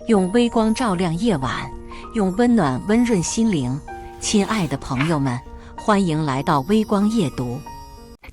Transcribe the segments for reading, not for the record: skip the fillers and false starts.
用微光照亮夜晚，用温暖温润心灵。亲爱的朋友们，欢迎来到微光夜读。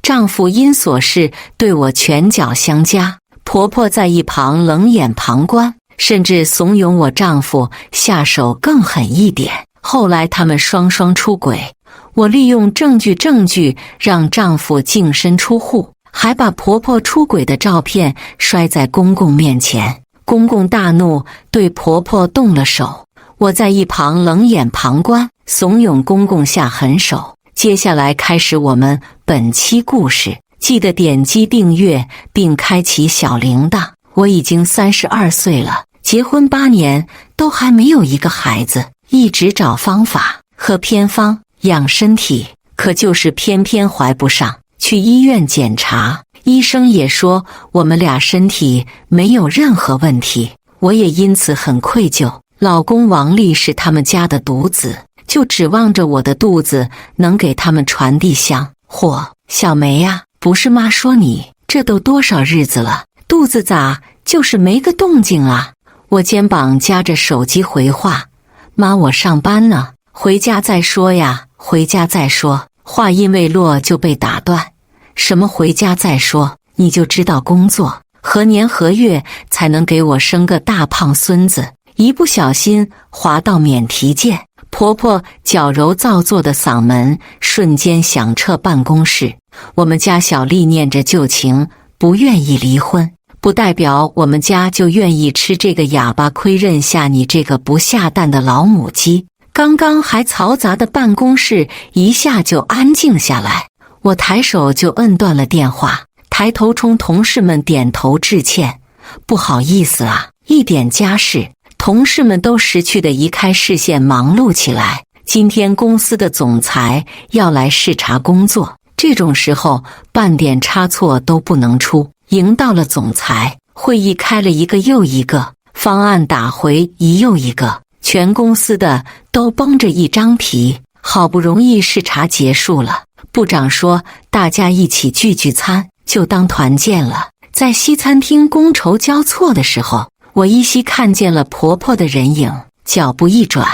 丈夫因琐事对我拳脚相加，婆婆在一旁冷眼旁观，甚至怂恿我丈夫下手更狠一点。后来他们双双出轨，我利用证据让丈夫净身出户，还把婆婆出轨的照片摔在公公面前。公公大怒，对婆婆动了手。我在一旁冷眼旁观，怂恿公公下狠手。接下来开始我们本期故事，记得点击订阅并开启小铃铛。我已经32岁了，结婚8年都还没有一个孩子，一直找方法喝偏方养身体，可就是偏怀不上。去医院检查，医生也说我们俩身体没有任何问题，我也因此很愧疚。老公王丽是他们家的独子，就指望着我的肚子能给他们传递香火。小梅呀，不是妈说你，这都多少日子了，肚子咋就是没个动静啊？我肩膀夹着手机回话，妈，我上班呢，回家再说呀，回家再说。话音未落就被打断，什么回家再说？你就知道工作，何年何月才能给我生个大胖孙子？一不小心滑到免提键，婆婆矫揉造作的嗓门瞬间响彻办公室。我们家小丽念着旧情，不愿意离婚，不代表我们家就愿意吃这个哑巴亏，认下你这个不下蛋的老母鸡。刚刚还嘈杂的办公室一下就安静下来，我抬手就摁断了电话，抬头冲同事们点头致歉，不好意思啊，一点家事。同事们都识趣的移开视线，忙碌起来。今天公司的总裁要来视察工作，这种时候半点差错都不能出。迎到了总裁，会议开了一个又一个，方案打回一又一个，全公司的都绷着一张皮。好不容易视察结束了，部长说大家一起聚餐，就当团建了。在西餐厅觥筹交错的时候，我依稀看见了婆婆的人影，脚步一转，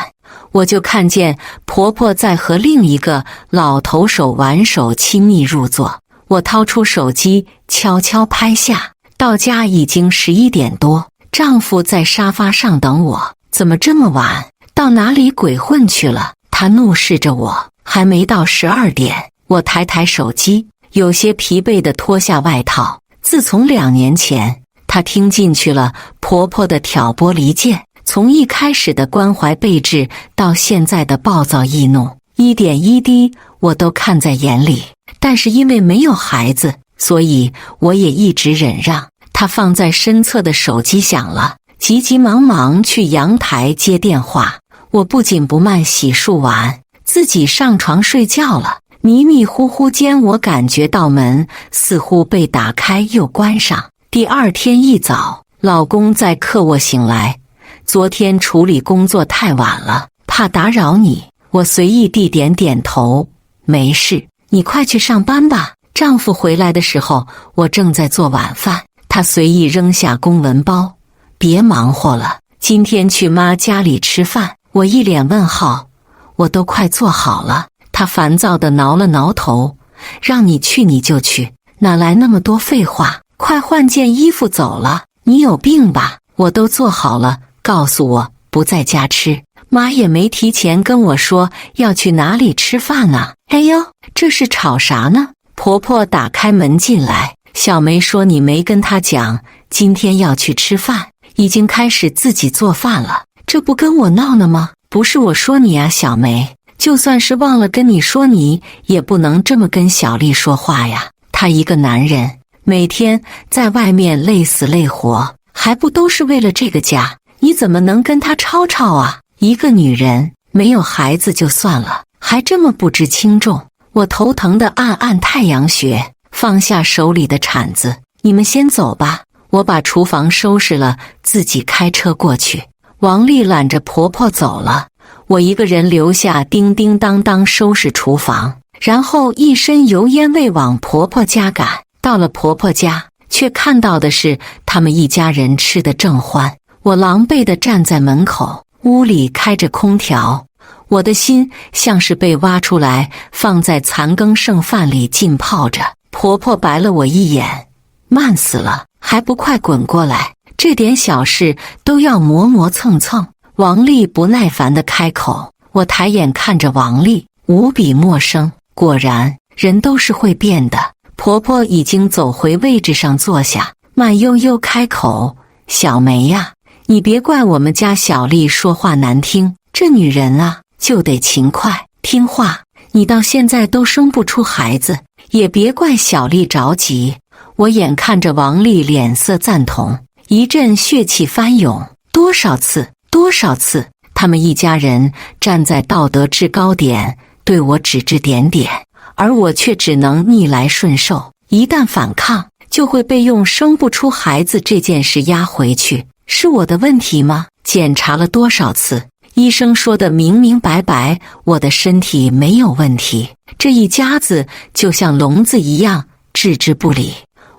我就看见婆婆在和另一个老头手挽手亲密入座。我掏出手机悄悄拍下，到家已经11点多，丈夫在沙发上等我，怎么这么晚？到哪里鬼混去了？他怒视着我，还没到12点。我抬手机，有些疲惫地脱下外套。自从2年前，她听进去了婆婆的挑拨离间，从一开始的关怀备至，到现在的暴躁易怒，一点一滴我都看在眼里。但是因为没有孩子，所以我也一直忍让。她放在身侧的手机响了，急急忙忙去阳台接电话。我不紧不慢洗漱完，自己上床睡觉了。迷迷糊糊间，我感觉到门似乎被打开又关上。第二天一早，老公在客卧醒来，昨天处理工作太晚了，怕打扰你。我随意地点头，没事，你快去上班吧。丈夫回来的时候，我正在做晚饭，他随意扔下公文包，别忙活了，今天去妈家里吃饭。我一脸问号，我都快做好了。他烦躁地挠了挠头，让你去你就去，哪来那么多废话？快换件衣服走了，你有病吧？我都做好了，告诉我不在家吃，妈也没提前跟我说要去哪里吃饭呢。哎呦，这是吵啥呢？婆婆打开门进来，小梅说你没跟她讲今天要去吃饭，已经开始自己做饭了，这不跟我闹呢吗？不是我说你啊，小梅，就算是忘了跟你说，你也不能这么跟小丽说话呀。他一个男人每天在外面累死累活，还不都是为了这个家？你怎么能跟他吵吵啊？一个女人没有孩子就算了，还这么不知轻重。我头疼的按太阳穴，放下手里的铲子，你们先走吧，我把厨房收拾了，自己开车过去。王丽揽着婆婆走了，我一个人留下叮叮当当收拾厨房，然后一身油烟味往婆婆家赶。到了婆婆家，却看到的是他们一家人吃得正欢。我狼狈地站在门口，屋里开着空调，我的心像是被挖出来，放在残羹剩饭里浸泡着。婆婆白了我一眼，慢死了，还不快滚过来！这点小事都要磨磨蹭蹭。王丽不耐烦地开口，我抬眼看着王丽，无比陌生。果然，人都是会变的。婆婆已经走回位置上坐下，慢悠悠开口：“小梅呀，你别怪我们家小丽说话难听，这女人啊，就得勤快听话。你到现在都生不出孩子，也别怪小丽着急。”我眼看着王丽脸色赞同，一阵血气翻涌。多少次，他们一家人站在道德制高点，对我指指点点，而我却只能逆来顺受。一旦反抗，就会被用生不出孩子这件事压回去。是我的问题吗？检查了多少次，医生说的明明白白，我的身体没有问题。这一家子就像聋子一样置之不理。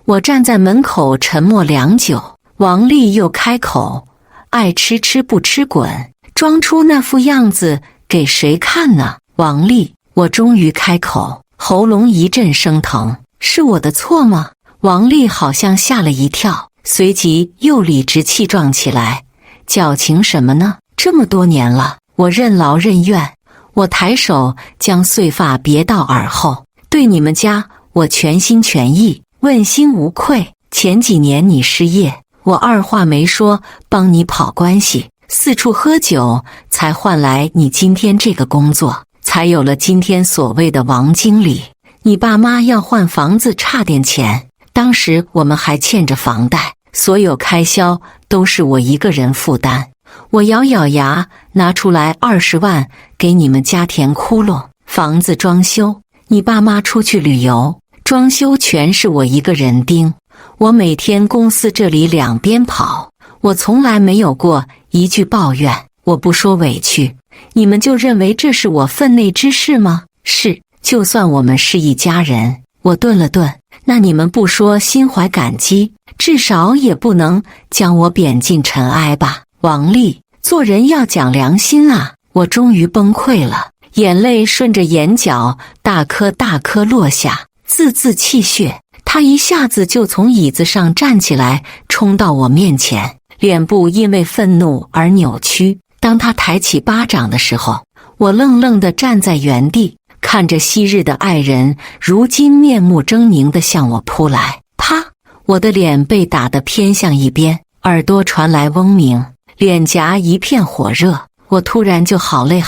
我站在门口沉默良久，王丽又开口：“爱吃吃，不吃滚，装出那副样子给谁看呢？”王丽，我终于开口，喉咙一阵生疼。是我的错吗？王丽好像吓了一跳，随即又理直气壮起来：“矫情什么呢？这么多年了，我任劳任怨。”我抬手将碎发别到耳后，对你们家我全心全意，问心无愧。前几年你失业，我二话没说帮你跑关系，四处喝酒，才换来你今天这个工作，才有了今天所谓的王经理。你爸妈要换房子差点钱，当时我们还欠着房贷，所有开销都是我一个人负担。我咬咬牙，拿出来20万给你们家填窟窿，房子装修，你爸妈出去旅游，装修全是我一个人盯。我每天公司这里两边跑，我从来没有过一句抱怨。我不说委屈，你们就认为这是我分内之事吗？是，就算我们是一家人。我顿了顿，那你们不说心怀感激，至少也不能将我贬进尘埃吧？王丽，做人要讲良心啊！我终于崩溃了，眼泪顺着眼角大颗大颗落下，字字泣血。他一下子就从椅子上站起来，冲到我面前，脸部因为愤怒而扭曲。当他抬起巴掌的时候，我愣愣地站在原地，看着昔日的爱人如今面目狰狞地向我扑来。啪！我的脸被打得偏向一边，耳朵传来嗡鸣，脸颊一片火热。我突然就好累，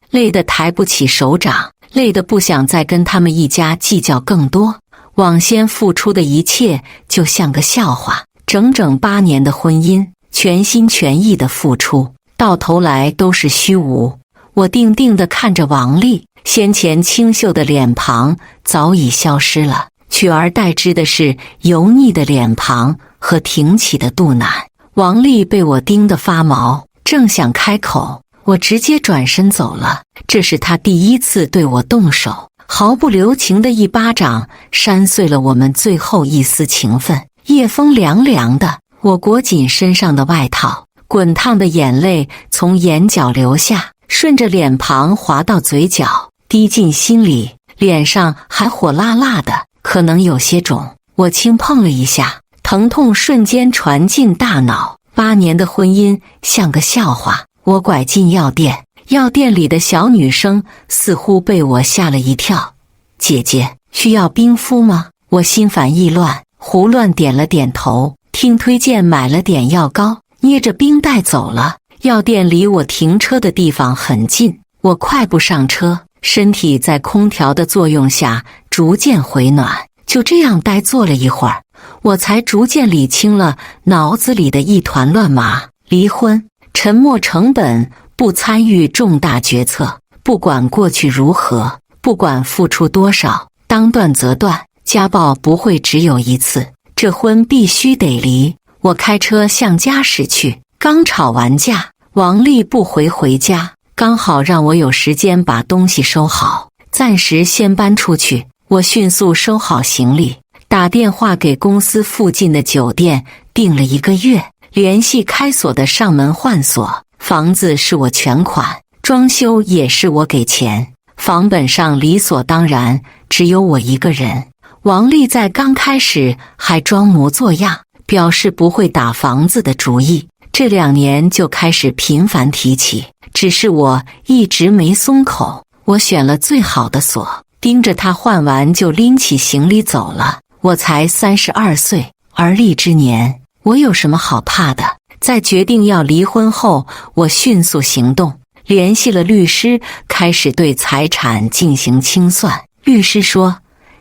累得抬不起手掌，累得不想再跟他们一家计较更多。往先付出的一切就像个笑话，整整8年的婚姻，全心全意的付出，到头来都是虚无。我定定地看着王丽，先前清秀的脸庞早已消失了，取而代之的是油腻的脸庞和挺起的肚腩。王丽被我盯得发毛，正想开口，我直接转身走了。这是他第一次对我动手，毫不留情的一巴掌扇碎了我们最后一丝情分。夜风凉凉的，我裹紧身上的外套，滚烫的眼泪从眼角流下，顺着脸庞滑到嘴角，滴进心里，脸上还火辣辣的，可能有些肿。我轻碰了一下，疼痛瞬间传进大脑。8年的婚姻像个笑话。我拐进药店，药店里的小女生似乎被我吓了一跳。姐姐，需要冰敷吗？我心烦意乱，胡乱点了点头，听推荐买了点药膏，捏着冰袋走了。药店离我停车的地方很近，我快步上车，身体在空调的作用下逐渐回暖。就这样呆坐了一会儿，我才逐渐理清了脑子里的一团乱麻。离婚，沉没成本，不参与重大决策，不管过去如何，不管付出多少，当断则断。家暴不会只有一次，这婚必须得离。我开车向家驶去，刚吵完架，王丽不回家，刚好让我有时间把东西收好，暂时先搬出去。我迅速收好行李，打电话给公司附近的酒店订了1个月。联系开锁的上门换锁，房子是我全款，装修也是我给钱，房本上理所当然只有我一个人。王丽在刚开始还装模作样，表示不会打房子的主意，这2年就开始频繁提起，只是我一直没松口。我选了最好的锁，盯着他换完就拎起行李走了。我才32岁，而立之年，我有什么好怕的？在决定要离婚后，我迅速行动，联系了律师，开始对财产进行清算。律师说，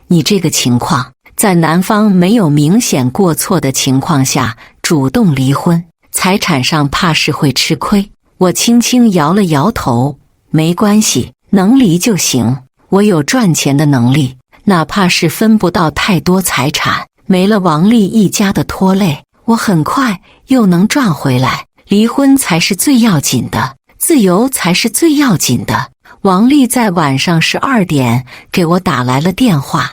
你这个情况，在男方没有明显过错的情况下主动离婚，财产上怕是会吃亏。我轻轻摇了摇头，没关系，能离就行，我有赚钱的能力，哪怕是分不到太多财产，没了王丽一家的拖累，我很快又能赚回来。离婚才是最要紧的，自由才是最要紧的。王丽在晚上12点给我打来了电话，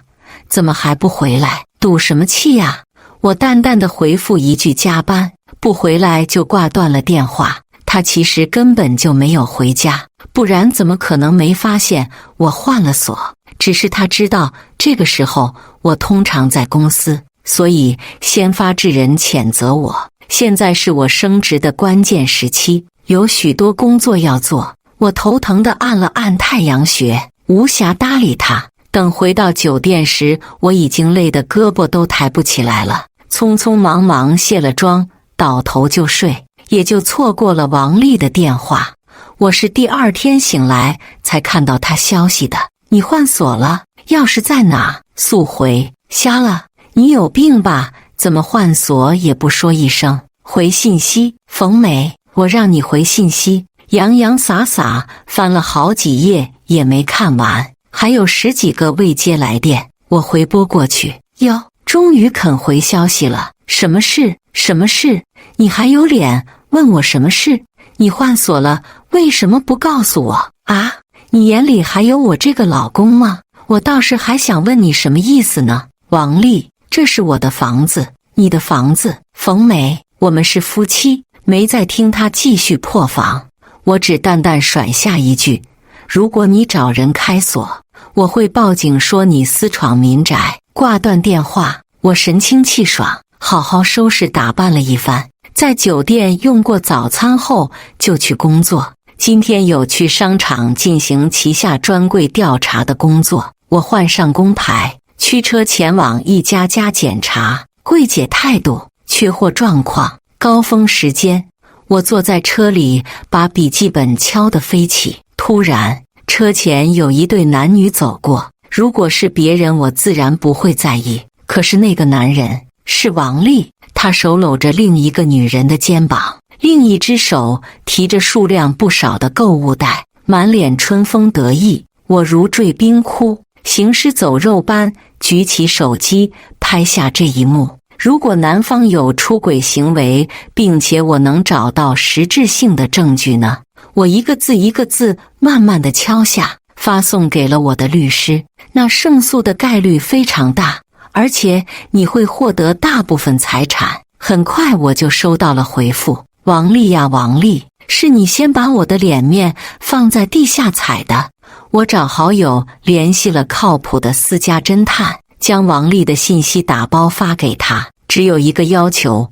怎么还不回来？赌什么气呀？我淡淡的回复一句加班，不回来就挂断了电话。他其实根本就没有回家，不然怎么可能没发现我换了锁？只是他知道这个时候我通常在公司，所以先发制人谴责我。现在是我升职的关键时期，有许多工作要做，我头疼地按了按太阳穴，无暇搭理他。等回到酒店时，我已经累得胳膊都抬不起来了，匆匆忙忙卸了妆，倒头就睡，也就错过了王丽的电话。我是第2天醒来才看到他消息的。你换锁了？钥匙在哪？速回。瞎了？你有病吧？怎么换锁也不说一声？回信息。冯梅，我让你回信息，洋洋洒洒翻了好几页也没看完，还有10几个未接来电，我回拨过去。哟，终于肯回消息了。什么事？什么事？你还有脸问我什么事？你换锁了，为什么不告诉我啊？你眼里还有我这个老公吗？我倒是还想问你什么意思呢？王丽，这是我的房子，你的房子。冯梅，我们是夫妻。没再听他继续破防，我只淡淡甩下一句，如果你找人开锁，我会报警说你私闯民宅。挂断电话，我神清气爽，好好收拾打扮了一番，在酒店用过早餐后就去工作。今天有去商场进行旗下专柜调查的工作，我换上工牌，驱车前往一家检查。柜姐态度，缺货状况，高峰时间。我坐在车里，把笔记本敲得飞起。突然，车前有一对男女走过，如果是别人，我自然不会在意。可是那个男人是王丽，他手搂着另一个女人的肩膀，另一只手提着数量不少的购物袋，满脸春风得意。我如坠冰窟，行尸走肉般举起手机拍下这一幕。如果男方有出轨行为，并且我能找到实质性的证据呢？我一个字一个字慢慢地敲下，发送给了我的律师。那胜诉的概率非常大，而且你会获得大部分财产。很快我就收到了回复，王丽呀王丽，是你先把我的脸面放在地下踩的。我找好友联系了靠谱的私家侦探，将王丽的信息打包发给他，只有一个要求，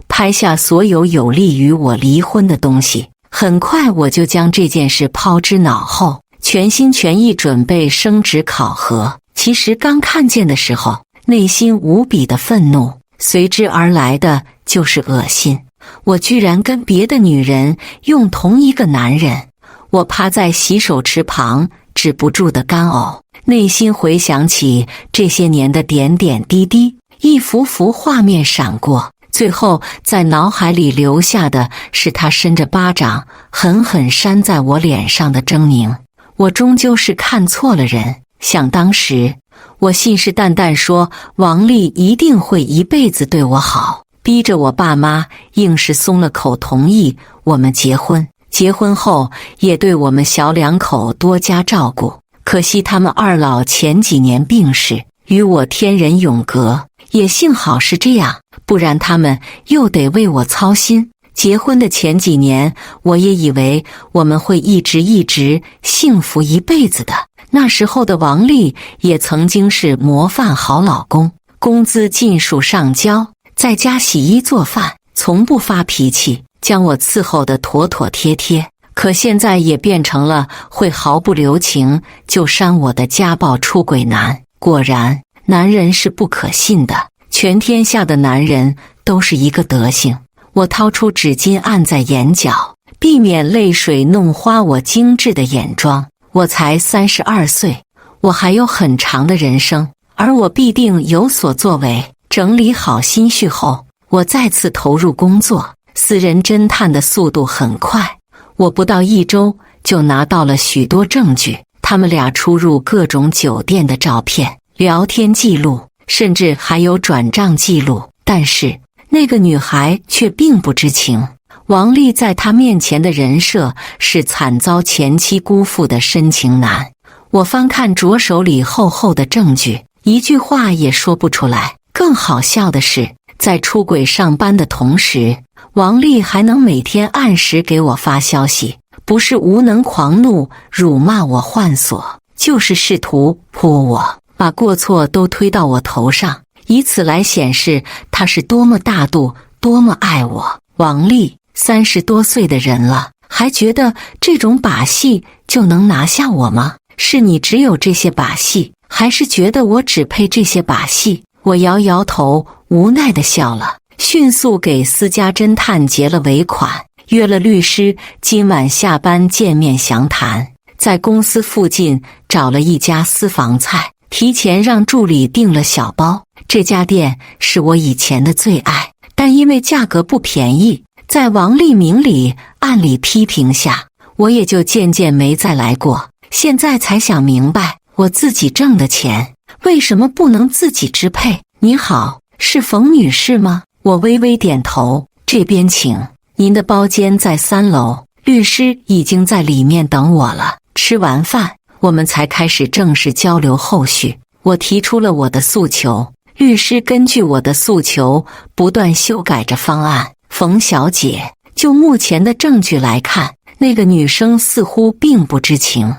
拍下所有有利于我离婚的东西。很快我就将这件事抛之脑后，全心全意准备升职考核。其实刚看见的时候，内心无比的愤怒，随之而来的就是恶心。我居然跟别的女人用同一个男人。我趴在洗手池旁，止不住的干呕，内心回想起这些年的点点滴滴，一幅幅画面闪过，最后在脑海里留下的是他伸着巴掌狠狠扇在我脸上的狰狞。我终究是看错了人，想当时我信誓旦旦说王丽一定会一辈子对我好，逼着我爸妈硬是松了口同意我们结婚。结婚后也对我们小两口多加照顾，可惜他们二老前几年病逝，与我天人永隔。也幸好是这样，不然他们又得为我操心。结婚的前几年，我也以为我们会一直幸福一辈子的。那时候的王丽也曾经是模范好老公，工资尽数上交，在家洗衣做饭，从不发脾气，将我伺候得妥妥帖帖。可现在也变成了会毫不留情就扇我的家暴出轨男。果然，男人是不可信的，全天下的男人都是一个德行。我掏出纸巾按在眼角，避免泪水弄花我精致的眼妆。我才32岁，我还有很长的人生，而我必定有所作为。整理好心绪后，我再次投入工作。私人侦探的速度很快，我不到1周就拿到了许多证据，他们俩出入各种酒店的照片、聊天记录，甚至还有转账记录。但是那个女孩却并不知情。王丽在她面前的人设是惨遭前妻辜负的深情男。我翻看着手里厚厚的证据，一句话也说不出来。更好笑的是，在出轨上班的同时，王丽还能每天按时给我发消息，不是无能狂怒辱骂我换锁，就是试图泼我，把过错都推到我头上，以此来显示他是多么大度，多么爱我。王丽30多岁的人了，还觉得这种把戏就能拿下我吗？是你只有这些把戏，还是觉得我只配这些把戏？我摇摇头，无奈地笑了，迅速给私家侦探结了尾款，约了律师，今晚下班见面详谈。在公司附近找了一家私房菜，提前让助理订了小包。这家店是我以前的最爱，但因为价格不便宜，在王丽明里暗里批评下，我也就渐渐没再来过。现在才想明白，我自己挣的钱为什么不能自己支配？你好，是冯女士吗？我微微点头，这边请，您的包间在3楼，律师已经在里面等我了。吃完饭，我们才开始正式交流后续。我提出了我的诉求，律师根据我的诉求不断修改着方案。冯小姐，就目前的证据来看，那个女生似乎并不知情，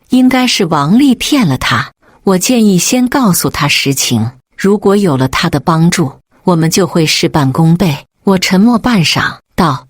应该是王丽骗了她。我建议先告诉她实情，如果有了她的帮助，我们就会事半功倍。我沉默半晌，道：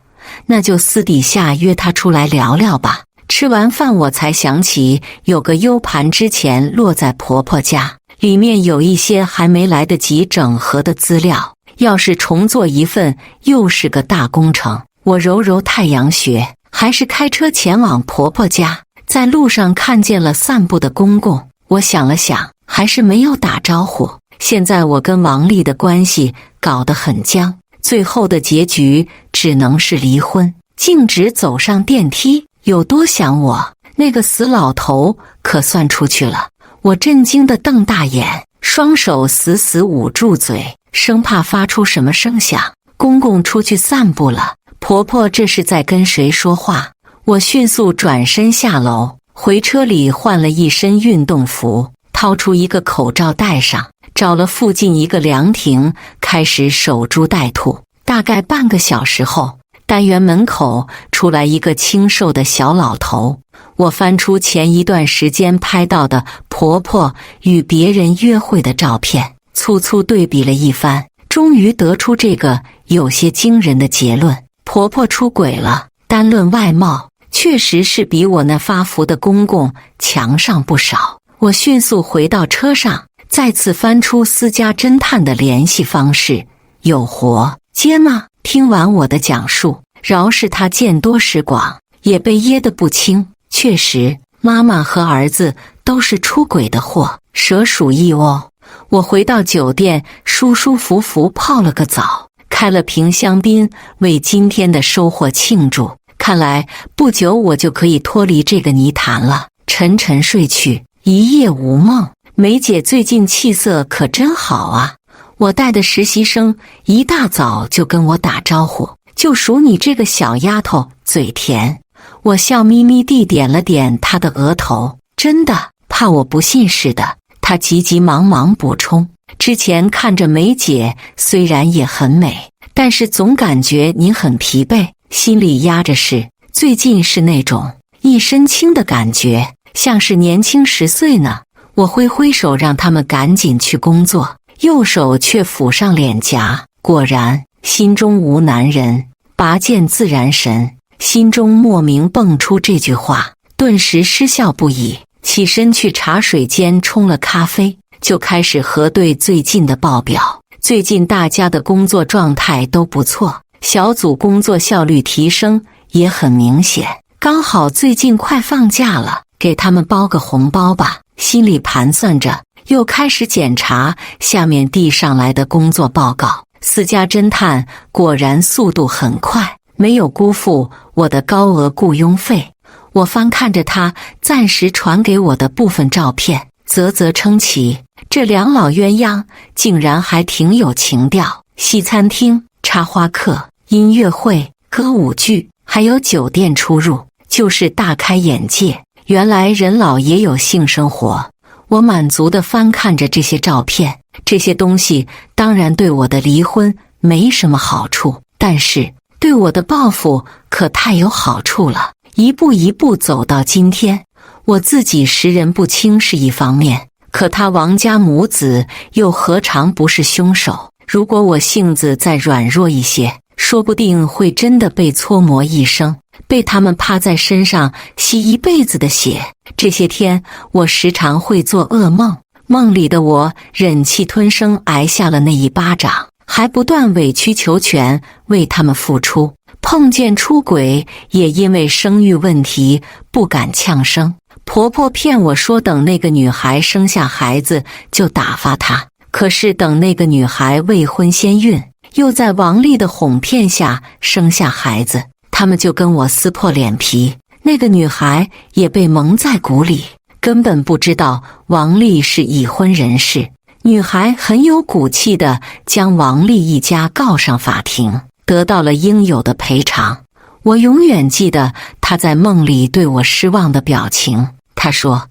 那就私底下约她出来聊聊吧。吃完饭，我才想起有个 U 盘之前落在婆婆家，里面有一些还没来得及整合的资料，要是重做一份，又是个大工程。我揉揉太阳穴，还是开车前往婆婆家。在路上看见了散步的公公，我想了想，还是没有打招呼。现在我跟王丽的关系搞得很僵，最后的结局只能是离婚。径直走上电梯，有多想我，那个死老头可算出去了。我震惊地瞪大眼，双手死死捂住嘴，生怕发出什么声响。公公出去散步了，婆婆这是在跟谁说话？我迅速转身下楼，回车里换了一身运动服，掏出一个口罩戴上，找了附近一个凉亭，开始守株待兔。大概半个小时后，单元门口出来一个清瘦的小老头。我翻出前一段时间拍到的婆婆与别人约会的照片，粗粗对比了一番，终于得出这个有些惊人的结论：婆婆出轨了。单论外貌，确实是比我那发福的公公强上不少。我迅速回到车上，再次翻出私家侦探的联系方式，有活接吗？听完我的讲述，饶是他见多识广，也被噎得不轻。确实，妈妈和儿子都是出轨的货，蛇鼠异哦。我回到酒店，舒舒服服泡了个澡，开了瓶香槟，为今天的收获庆祝。看来不久我就可以脱离这个泥潭了。沉沉睡去，一夜无梦。梅姐最近气色可真好啊！我带的实习生一大早就跟我打招呼，就数你这个小丫头嘴甜。我笑眯眯地点了点她的额头，真的，怕我不信似的。她急急忙忙补充，之前看着梅姐虽然也很美，但是总感觉您很疲惫，心里压着事。最近是那种一身轻的感觉，像是年轻10岁呢。我挥挥手让他们赶紧去工作，右手却抚上脸颊。果然，心中无男人，拔剑自然神。心中莫名蹦出这句话，顿时失笑不已。起身去茶水间冲了咖啡，就开始核对最近的报表。最近大家的工作状态都不错，小组工作效率提升也很明显。刚好最近快放假了，给他们包个红包吧。心里盘算着，又开始检查下面递上来的工作报告。私家侦探果然速度很快，没有辜负我的高额雇佣费。我翻看着他暂时传给我的部分照片，啧啧称奇，这两老鸳鸯竟然还挺有情调。西餐厅、插花课、音乐会、歌舞剧，还有酒店出入，就是大开眼界。原来人老也有性生活。我满足地翻看着这些照片，这些东西当然对我的离婚没什么好处，但是对我的报复可太有好处了。一步一步走到今天，我自己识人不清是一方面，可他王家母子又何尝不是凶手？如果我性子再软弱一些，说不定会真的被搓磨一生，被他们趴在身上吸一辈子的血。这些天我时常会做噩梦，梦里的我忍气吞声挨下了那一巴掌，还不断委曲求全为他们付出。碰见出轨也因为生育问题不敢呛声。婆婆骗我说等那个女孩生下孩子就打发她，可是等那个女孩未婚先孕，又在王丽的哄骗下生下孩子，他们就跟我撕破脸皮。那个女孩也被蒙在鼓里，根本不知道王丽是已婚人士。女孩很有骨气地将王丽一家告上法庭，得到了应有的赔偿。我永远记得她在梦里对我失望的表情。她说：“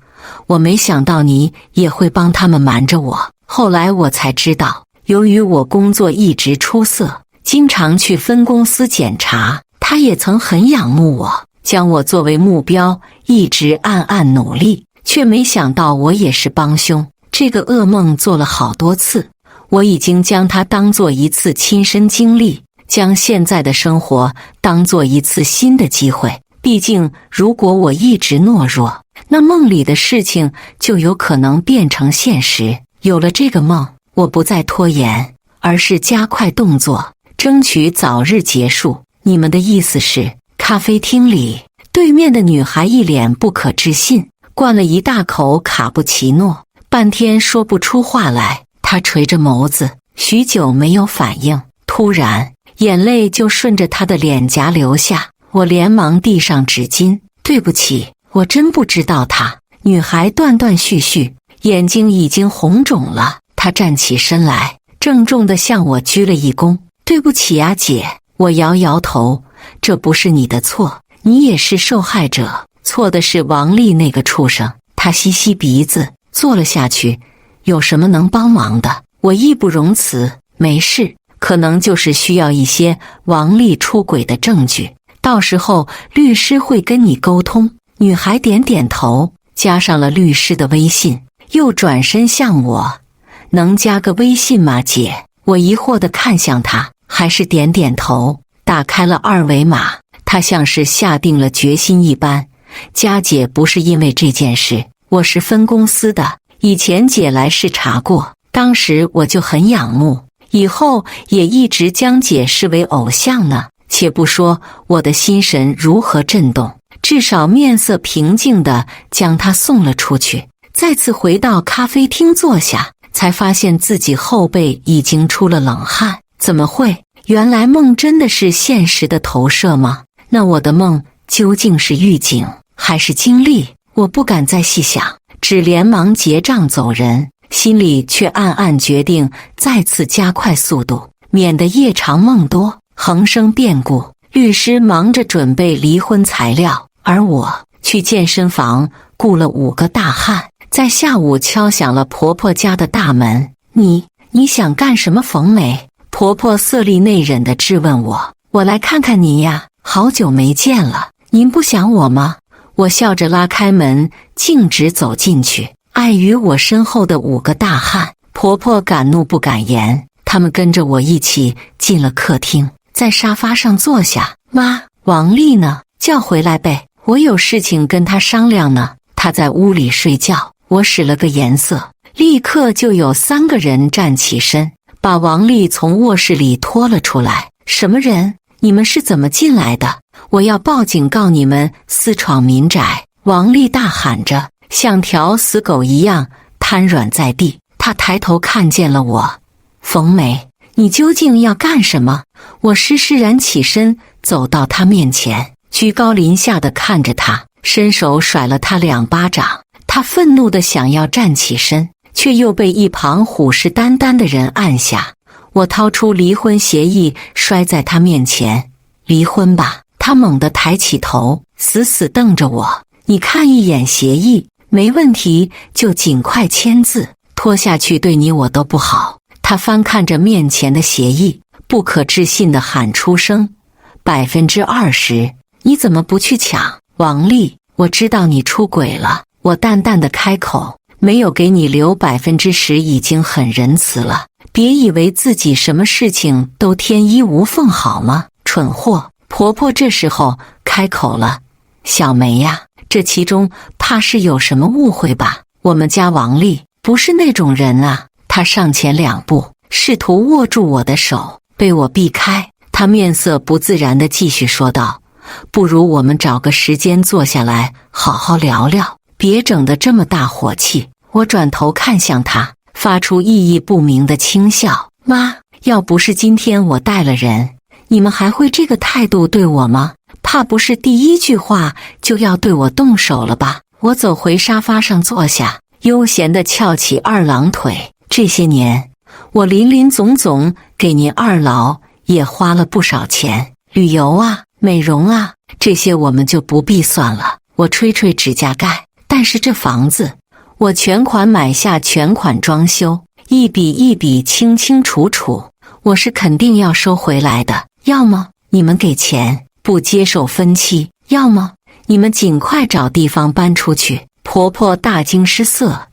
我没想到你也会帮他们瞒着我。”后来我才知道，由于我工作一直出色，经常去分公司检查，她也曾很仰慕我，将我作为目标，一直暗暗努力，却没想到我也是帮凶。这个噩梦做了好多次，我已经将它当作一次亲身经历，将现在的生活当作一次新的机会。毕竟如果我一直懦弱，那梦里的事情就有可能变成现实。有了这个梦，我不再拖延，而是加快动作，争取早日结束。你们的意思是？咖啡厅里，对面的女孩一脸不可置信，灌了一大口卡布奇诺，半天说不出话来。她垂着眸子，许久没有反应，突然眼泪就顺着她的脸颊流下。我连忙递上纸巾，对不起，我真不知道她。女孩断断续续，眼睛已经红肿了。她站起身来，郑重地向我鞠了一躬。对不起啊，姐。我摇摇头，这不是你的错，你也是受害者，错的是王丽那个畜生。她吸吸鼻子，坐了下去。有什么能帮忙的？我义不容辞。没事，可能就是需要一些王丽出轨的证据，到时候律师会跟你沟通。女孩点点头，加上了律师的微信，又转身向我：能加个微信吗，姐？我疑惑地看向她，还是点点头，打开了二维码。她像是下定了决心一般，加姐不是因为这件事，我是分公司的，以前姐来视察过，当时我就很仰慕，以后也一直将姐视为偶像呢。且不说我的心神如何震动，至少面色平静地将她送了出去。再次回到咖啡厅坐下，才发现自己后背已经出了冷汗。怎么会？原来梦真的是现实的投射吗？那我的梦究竟是预警还是经历？我不敢再细想，只连忙结账走人，心里却暗暗决定再次加快速度，免得夜长梦多，横生变故。律师忙着准备离婚材料，而我去健身房雇了5个大汉，在下午敲响了婆婆家的大门。你你想干什么？冯梅婆婆色厉内荏地质问我。我来看看您呀，好久没见了，您不想我吗？我笑着拉开门，径直走进去。碍于我身后的5个大汉，婆婆敢怒不敢言，他们跟着我一起进了客厅，在沙发上坐下。妈，王丽呢？叫回来呗，我有事情跟她商量呢。她在屋里睡觉。我使了个颜色，立刻就有3个人站起身，把王丽从卧室里拖了出来。什么人？你们是怎么进来的？我要报警告你们私闯民宅！王丽大喊着，像条死狗一样瘫软在地。她抬头看见了我。冯梅，你究竟要干什么？我施然起身，走到她面前，居高临下地看着她，伸手甩了她2巴掌。她愤怒地想要站起身，却又被一旁虎视眈眈的人按下。我掏出离婚协议摔在她面前。离婚吧！她猛地抬起头，死死瞪着我。你看一眼协议，没问题就尽快签字，拖下去对你我都不好。她翻看着面前的协议，不可置信地喊出声：20%！你怎么不去抢？王丽，我知道你出轨了。我淡淡的开口，没有给你留10%已经很仁慈了，别以为自己什么事情都天衣无缝好吗？蠢货！婆婆这时候开口了：小梅呀，这其中怕是有什么误会吧？我们家王丽不是那种人啊！她上前2步，试图握住我的手，被我避开。她面色不自然地继续说道：不如我们找个时间坐下来好好聊聊，别整得这么大火气。我转头看向她，发出意义不明的轻笑。妈，要不是今天我带了人，你们还会这个态度对我吗？怕不是第1句话就要对我动手了吧？我走回沙发上坐下，悠闲地翘起2郎腿。这些年，我林林总总给您2老也花了不少钱，旅游啊，美容啊，这些我们就不必算了。我吹吹指甲盖，但是这房子，我全款买下，全款装修，一笔一笔清清楚楚，我是肯定要收回来的。要么你们给钱，不接受分期；要么你们尽快找地方搬出去。婆婆大惊失色，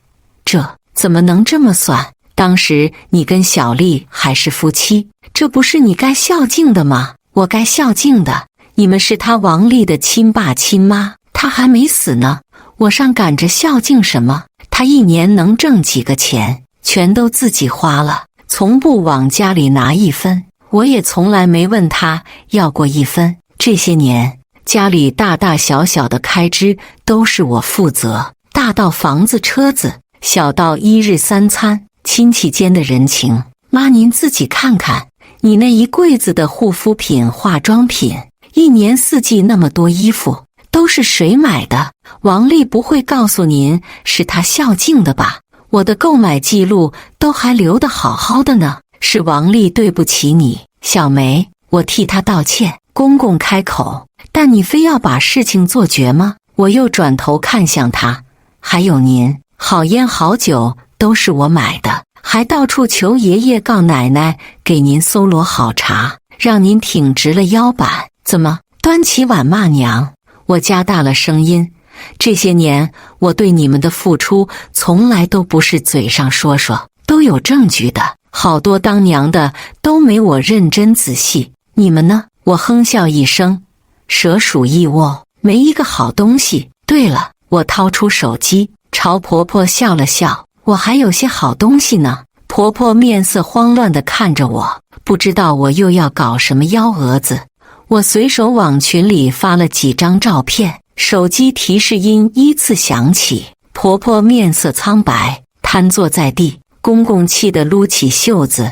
这怎么能这么算？当时你跟小丽还是夫妻，这不是你该孝敬的吗？我该孝敬的。你们是他王丽的亲爸亲妈，他还没死呢，我上赶着孝敬什么？他1年能挣几个钱，全都自己花了，从不往家里拿1分。我也从来没问他要过1分。这些年，家里大大小小的开支都是我负责，大到房子车子，小到1日3餐，亲戚间的人情。妈，您自己看看，你那一柜子的护肤品、化妆品，1年4季那么多衣服，都是谁买的？王丽不会告诉您是她孝敬的吧？我的购买记录都还留得好好的呢。是王丽对不起你，小梅，我替她道歉。公公开口，但你非要把事情做绝吗？我又转头看向他，还有您，好烟好酒都是我买的，还到处求爷爷告奶奶给您搜罗好茶，让您挺直了腰板。怎么端起碗骂娘？我加大了声音，这些年我对你们的付出从来都不是嘴上说说，都有证据的。好多当娘的都没我认真仔细，你们呢？我哼笑一声，蛇鼠异窝，没一个好东西。对了，我掏出手机，朝婆婆笑了笑，我还有些好东西呢。婆婆面色慌乱地看着我，不知道我又要搞什么幺蛾子。我随手往群里发了几张照片，手机提示音依次响起，婆婆面色苍白，瘫坐在地。公公气得撸起袖子，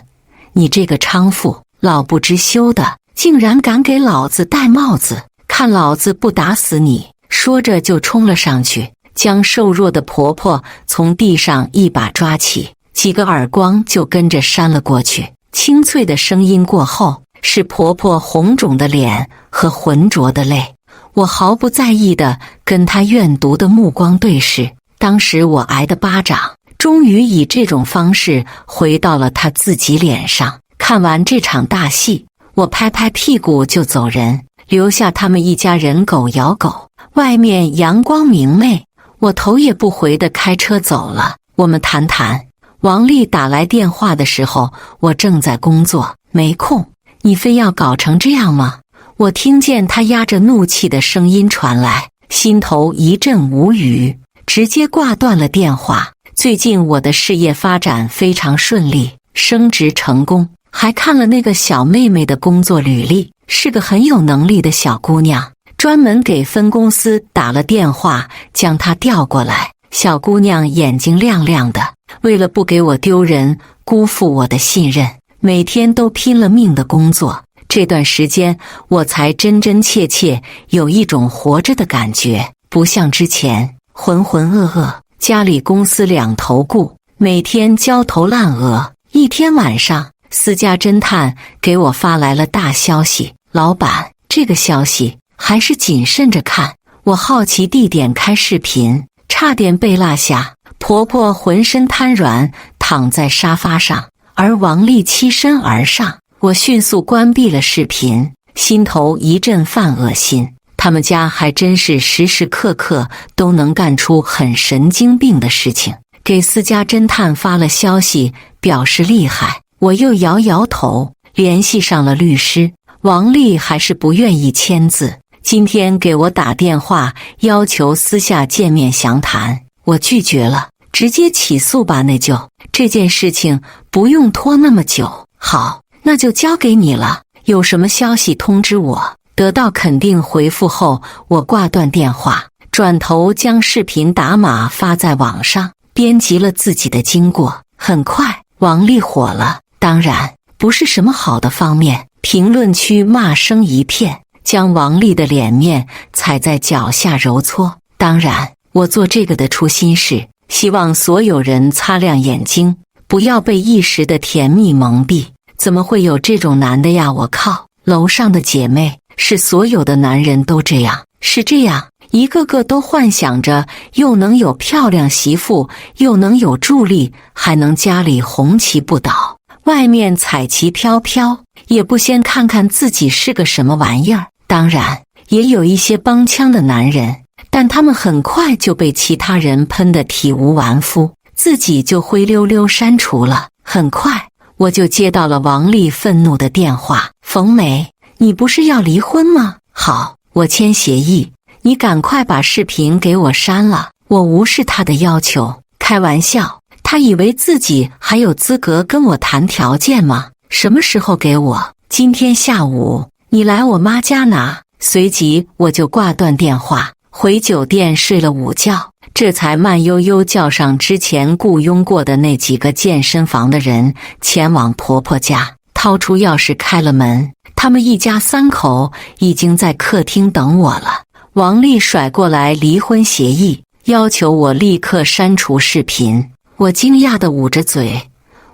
你这个娼妇，老不知羞的，竟然敢给老子戴帽子，看老子不打死你！说着就冲了上去，将瘦弱的婆婆从地上一把抓起，几个耳光就跟着扇了过去。清脆的声音过后，是婆婆红肿的脸和浑浊的泪。我毫不在意地跟她怨毒的目光对视，当时我挨的巴掌终于以这种方式回到了他自己脸上。看完这场大戏，我拍拍屁股就走人，留下他们一家人狗咬狗。外面阳光明媚，我头也不回地开车走了。我们谈谈。王丽打来电话的时候，我正在工作，没空。你非要搞成这样吗？我听见他压着怒气的声音传来，心头一阵无语，直接挂断了电话。最近我的事业发展非常顺利，升职成功，还看了那个小妹妹的工作履历，是个很有能力的小姑娘，专门给分公司打了电话，将她调过来。小姑娘眼睛亮亮的，为了不给我丢人，辜负我的信任，每天都拼了命的工作。这段时间我才真真切切有一种活着的感觉，不像之前浑浑噩噩，家里公司两头顾，每天焦头烂额。一天晚上，私家侦探给我发来了大消息，老板，这个消息还是谨慎着看。我好奇地点开视频，差点被落下。婆婆浑身瘫软躺在沙发上，而王丽栖身而上。我迅速关闭了视频，心头一阵犯恶心。他们家还真是时时刻刻都能干出很神经病的事情。给私家侦探发了消息，表示厉害。我又摇摇头，联系上了律师。王丽还是不愿意签字，今天给我打电话，要求私下见面详谈。我拒绝了，直接起诉吧。那就这件事情不用拖那么久。好，那就交给你了，有什么消息通知我。得到肯定回复后，我挂断电话，转头将视频打码发在网上，编辑了自己的经过。很快，王丽火了，当然不是什么好的方面，评论区骂声一片，将王丽的脸面踩在脚下揉搓。当然，我做这个的初心是希望所有人擦亮眼睛，不要被一时的甜蜜蒙蔽。怎么会有这种男的呀？我靠！楼上的姐妹，是所有的男人都这样？是这样，一个个都幻想着又能有漂亮媳妇，又能有助力，还能家里红旗不倒，外面彩旗飘飘，也不先看看自己是个什么玩意儿。当然，也有一些帮腔的男人，但他们很快就被其他人喷得体无完肤，自己就灰溜溜删除了。很快，我就接到了王丽愤怒的电话：冯梅，你不是要离婚吗？好，我签协议，你赶快把视频给我删了。我无视他的要求，开玩笑，他以为自己还有资格跟我谈条件吗？什么时候给我？今天下午，你来我妈家拿。随即我就挂断电话，回酒店睡了午觉，这才慢悠悠叫上之前雇佣过的那几个健身房的人，前往婆婆家，掏出钥匙开了门。他们一家三口已经在客厅等我了。王丽甩过来离婚协议，要求我立刻删除视频。我惊讶地捂着嘴，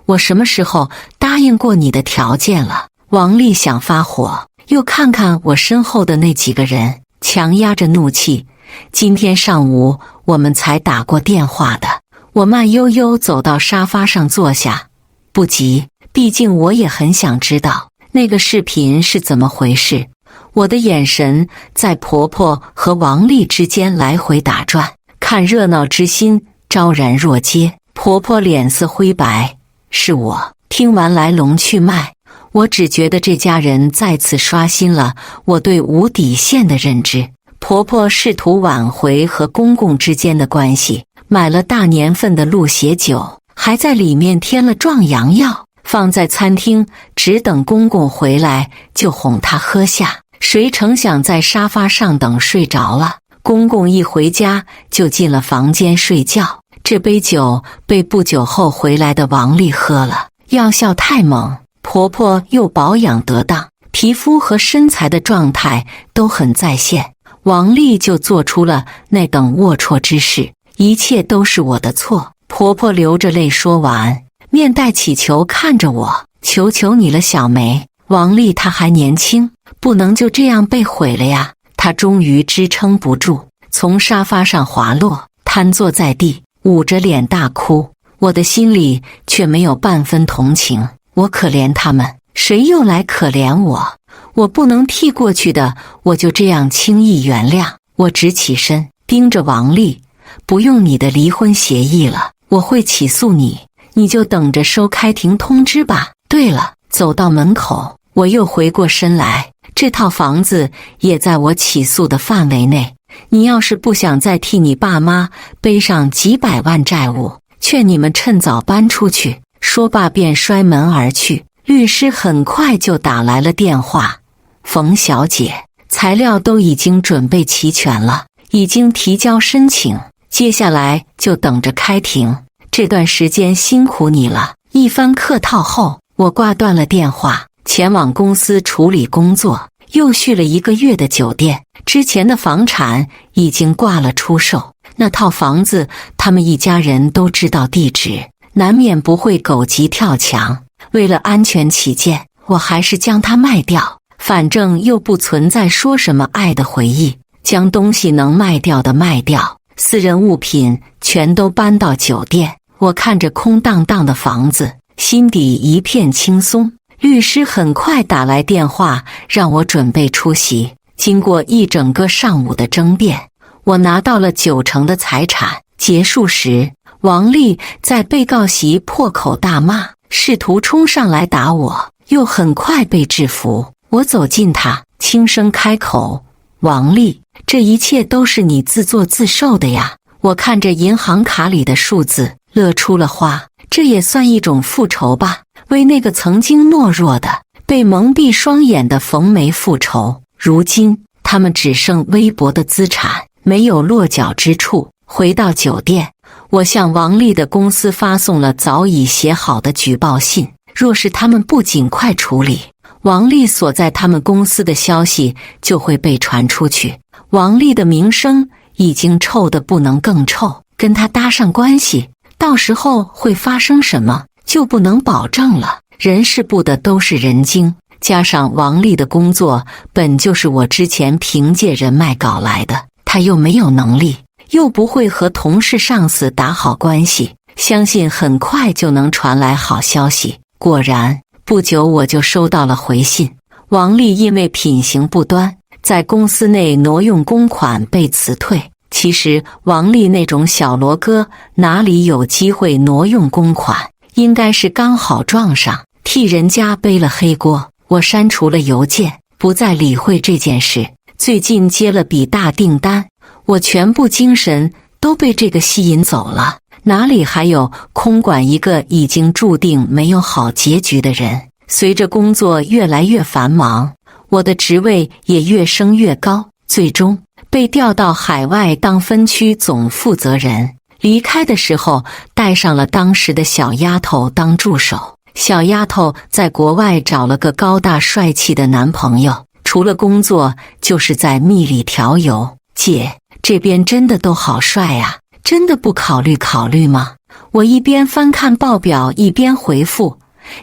我什么时候答应过你的条件了？王丽想发火，又看看我身后的那几个人，强压着怒气。今天上午我们才打过电话的。我慢悠悠走到沙发上坐下，不急，毕竟我也很想知道那个视频是怎么回事。我的眼神在婆婆和王丽之间来回打转，看热闹之心昭然若揭。婆婆脸色灰白，是我。听完来龙去脉，我只觉得这家人再次刷新了我对无底线的认知。婆婆试图挽回和公公之间的关系，买了大年份的鹿血酒，还在里面添了壮阳药，放在餐厅，只等公公回来就哄他喝下。谁成想在沙发上等睡着了，公公一回家就进了房间睡觉。这杯酒被不久后回来的王丽喝了，药效太猛，婆婆又保养得当，皮肤和身材的状态都很在线。王丽就做出了那等龌龊之事，一切都是我的错。婆婆流着泪说完，面带祈求看着我，求求你了，小梅，王丽她还年轻，不能就这样被毁了呀。她终于支撑不住，从沙发上滑落，瘫坐在地，捂着脸大哭。我的心里却没有半分同情。我可怜他们，谁又来可怜我？我不能替过去的，我就这样轻易原谅。我直起身，盯着王丽，不用你的离婚协议了，我会起诉你，你就等着收开庭通知吧。对了，走到门口，我又回过身来，这套房子也在我起诉的范围内。你要是不想再替你爸妈背上几百万债务，劝你们趁早搬出去。说罢便摔门而去。律师很快就打来了电话，冯小姐，材料都已经准备齐全了，已经提交申请，接下来就等着开庭。这段时间辛苦你了。一番客套后，我挂断了电话，前往公司处理工作。又续了1个月的酒店，之前的房产已经挂了出售。那套房子他们一家人都知道地址，难免不会狗急跳墙。为了安全起见，我还是将它卖掉，反正又不存在说什么爱的回忆。将东西能卖掉的卖掉，私人物品全都搬到酒店。我看着空荡荡的房子，心底一片轻松。律师很快打来电话，让我准备出席。经过一整个上午的争辩，我拿到了90%的财产。结束时，王丽在被告席破口大骂，试图冲上来打我，又很快被制服。我走近她，轻声开口：王丽，这一切都是你自作自受的呀。我看着银行卡里的数字，乐出了花。这也算一种复仇吧，为那个曾经懦弱的、被蒙蔽双眼的冯梅复仇。如今他们只剩微薄的资产，没有落脚之处。回到酒店，我向王丽的公司发送了早已写好的举报信。若是他们不尽快处理，王丽所在他们公司的消息就会被传出去。王丽的名声已经臭得不能更臭，跟他搭上关系，到时候会发生什么就不能保证了。人事部的都是人精，加上王丽的工作本就是我之前凭借人脉搞来的，他又没有能力，又不会和同事上司打好关系，相信很快就能传来好消息。果然，不久我就收到了回信。王丽因为品行不端，在公司内挪用公款被辞退。其实王丽那种小罗哥哪里有机会挪用公款，应该是刚好撞上，替人家背了黑锅。我删除了邮件，不再理会这件事。最近接了笔大订单，我全部精神都被这个吸引走了，哪里还有空管一个已经注定没有好结局的人。随着工作越来越繁忙，我的职位也越升越高，最终被调到海外当分区总负责人。离开的时候带上了当时的小丫头当助手。小丫头在国外找了个高大帅气的男朋友，除了工作就是在蜜里调油。姐，这边真的都好帅啊，真的不考虑考虑吗？我一边翻看报表一边回复，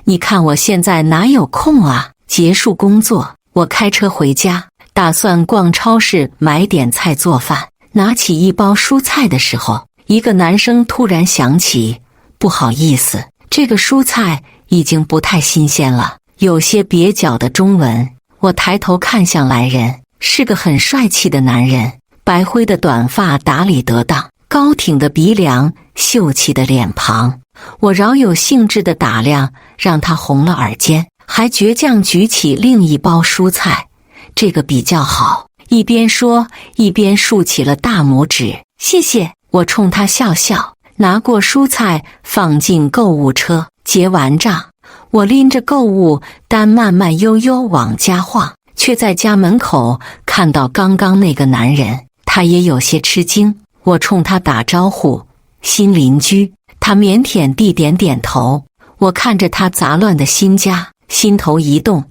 你看我现在哪有空啊。结束工作，我开车回家，打算逛超市买点菜做饭。拿起一包蔬菜的时候，一个男生突然想起，不好意思，这个蔬菜已经不太新鲜了，有些蹩脚的中文。我抬头看向来人，是个很帅气的男人，白灰的短发打理得当，高挺的鼻梁，秀气的脸庞。我饶有兴致地打量，让他红了耳尖，还倔强举起另一包蔬菜。这个比较好，一边说一边竖起了大拇指。谢谢。我冲他笑笑，拿过蔬菜放进购物车，结完账，我拎着购物单慢慢悠悠往家晃，却在家门口看到刚刚那个男人，他也有些吃惊。我冲他打招呼，新邻居。他腼腆地点点头。我看着他杂乱的新家，心头一动，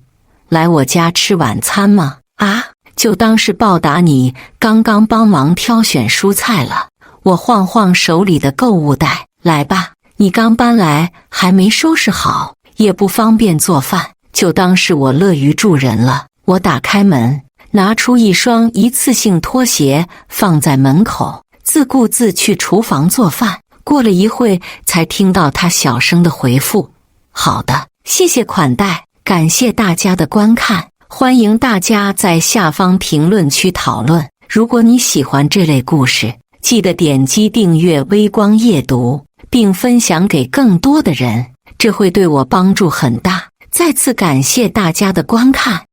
来我家吃晚餐吗？啊，就当是报答你刚刚帮忙挑选蔬菜了。我晃晃手里的购物袋，来吧，你刚搬来还没收拾好，也不方便做饭，就当是我乐于助人了。我打开门，拿出一双一次性拖鞋放在门口，自顾自去厨房做饭。过了一会才听到他小声的回复：好的，谢谢款待，感谢大家的观看，欢迎大家在下方评论区讨论。如果你喜欢这类故事，记得点击订阅微光夜读，并分享给更多的人，这会对我帮助很大。再次感谢大家的观看。